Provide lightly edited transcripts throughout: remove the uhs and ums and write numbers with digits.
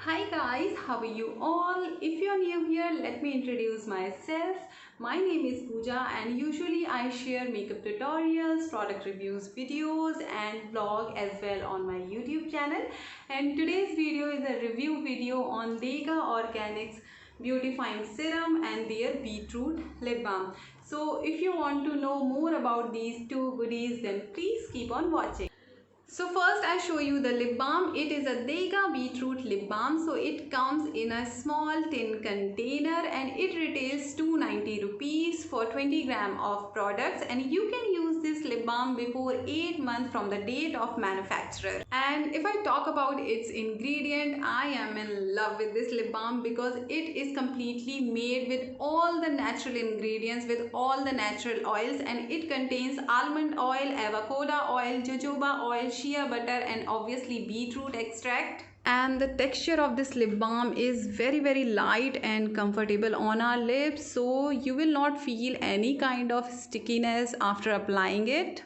Hi guys, how are you all? If you are new here, let me introduce myself. My name is Pooja and usually I share makeup tutorials, product reviews videos and vlog as well on my YouTube channel. And today's video is a review video on Dega Organics Beautifying Serum and their Beetroot Lip Balm. So if you want to know more about these two goodies, then please keep on watching. So first I show you the lip balm. It is a Dega beetroot lip balm. So it comes in a small tin container and it retails 290 rupees for 20 gram of products, and you can use this lip balm before 8 months from the date of manufacturer. And if I talk about its ingredient, I am in love with this lip balm because it is completely made with all the natural ingredients, with all the natural oils, and it contains almond oil, avocado oil, jojoba oil, shea butter and obviously beetroot extract. And the texture of this lip balm is very light and comfortable on our lips, so you will not feel any kind of stickiness after applying it.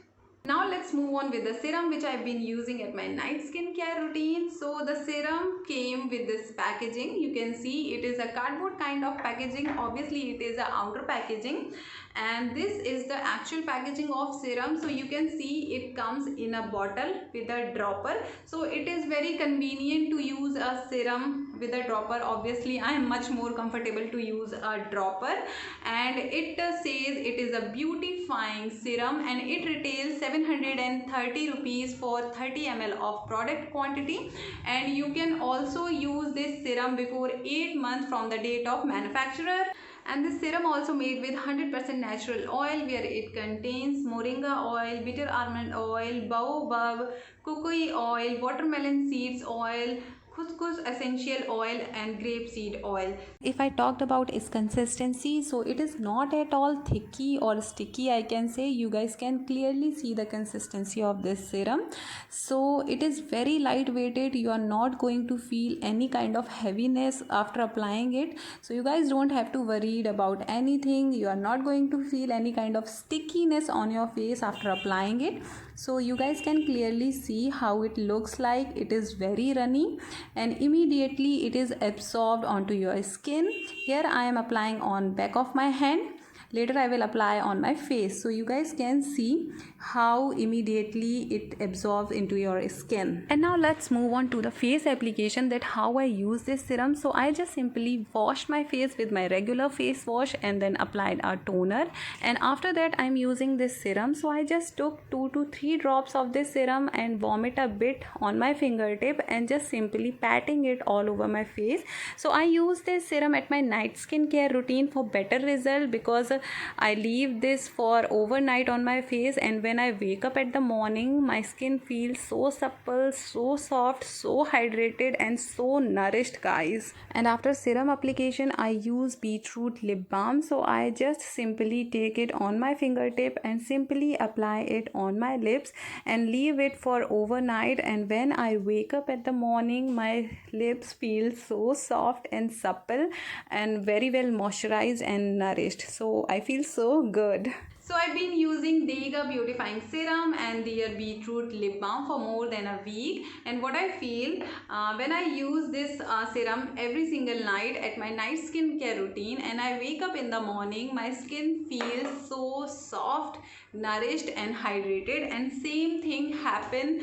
Now let's move on with the serum which I've been using at my night skincare routine. So the serum came with this packaging. You can see it is a cardboard kind of packaging. Obviously it is a outer packaging, and this is the actual packaging of serum. So you can see it comes in a bottle with a dropper. So it is very convenient to use a serum with a dropper. Obviously I am much more comfortable to use a dropper, and it says it is a beautifying serum and it retails 730 rupees for 30 ml of product quantity, and you can also use this serum before 8 months from the date of manufacturer. And this serum also made with 100% natural oil, where it contains moringa oil, bitter almond oil, baobab, cocoa oil, watermelon seeds oil, couscous essential oil and grapeseed oil. If I talked about its consistency, so it is not at all thicky or sticky, I can say. You guys can clearly see the consistency of this serum. So it is very lightweighted. You are not going to feel any kind of heaviness after applying it. So you guys don't have to worry about anything. You are not going to feel any kind of stickiness on your face after applying it. So you guys can clearly see how it looks like. It is very runny and immediately it is absorbed onto your skin. Here I am applying on back of my hand. Later I will apply on my face, so you guys can see how immediately it absorbs into your skin. And now let's move on to the face application, that how I use this serum. So I just simply washed my face with my regular face wash and then applied a toner, and after that I'm using this serum. So I just took 2 to 3 drops of this serum and vomit a bit on my fingertip and just simply patting it all over my face. So I use this serum at my night skincare routine for better result, because I leave this for overnight on my face, and when I wake up at the morning, my skin feels so supple, so soft, so hydrated and so nourished, guys. And after serum application I use beetroot lip balm. So I just simply take it on my fingertip and simply apply it on my lips and leave it for overnight, and when I wake up at the morning, my lips feel so soft and supple and very well moisturized and nourished. So I feel so good. So I've been using Dega Beautifying Serum and their Beetroot Lip Balm for more than a week, and what I feel when I use this serum every single night at my night skincare routine and I wake up in the morning, my skin feels so soft, nourished and hydrated. And same thing happen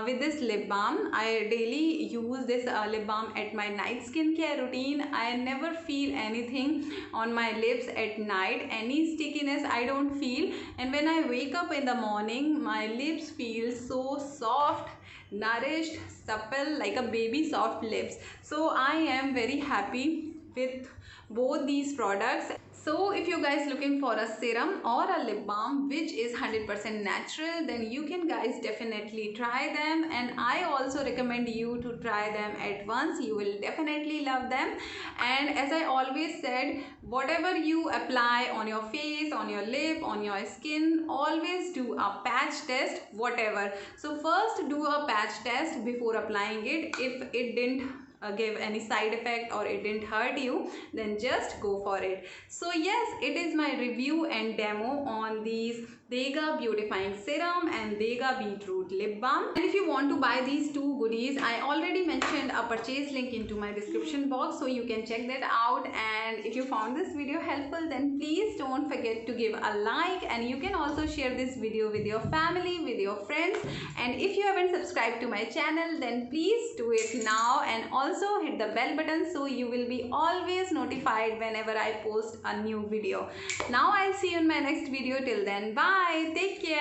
with this lip balm. I daily use this lip balm at my night skincare routine. I never feel anything on my lips at night, any stickiness I don't feel, and when I wake up in the morning, my lips feel so soft, nourished, supple, like a baby soft lips. So I am very happy with both these products. So if you guys looking for a serum or a lip balm which is 100% natural, then you can guys definitely try them, and I also recommend you to try them at once. You will definitely love them. And as I always said, whatever you apply on your face, on your lip, on your skin, always do a patch test, whatever. So first do a patch test before applying it. If it didn't give any side effect or it didn't hurt you, then just go for it. So yes, it is my review and demo on these Dega Beautifying Serum and Dega Beetroot Lip Balm. And if you want to buy these two goodies, I already mentioned a purchase link into my description box, so you can check that out. And if you found this video helpful, then please don't forget to give a like, and you can also share this video with your family, with your friends. And if you haven't subscribed to my channel, then please do it now, and also hit the bell button so you will be always notified whenever I post a new video. Now I'll see you in my next video. Till then, bye, take care.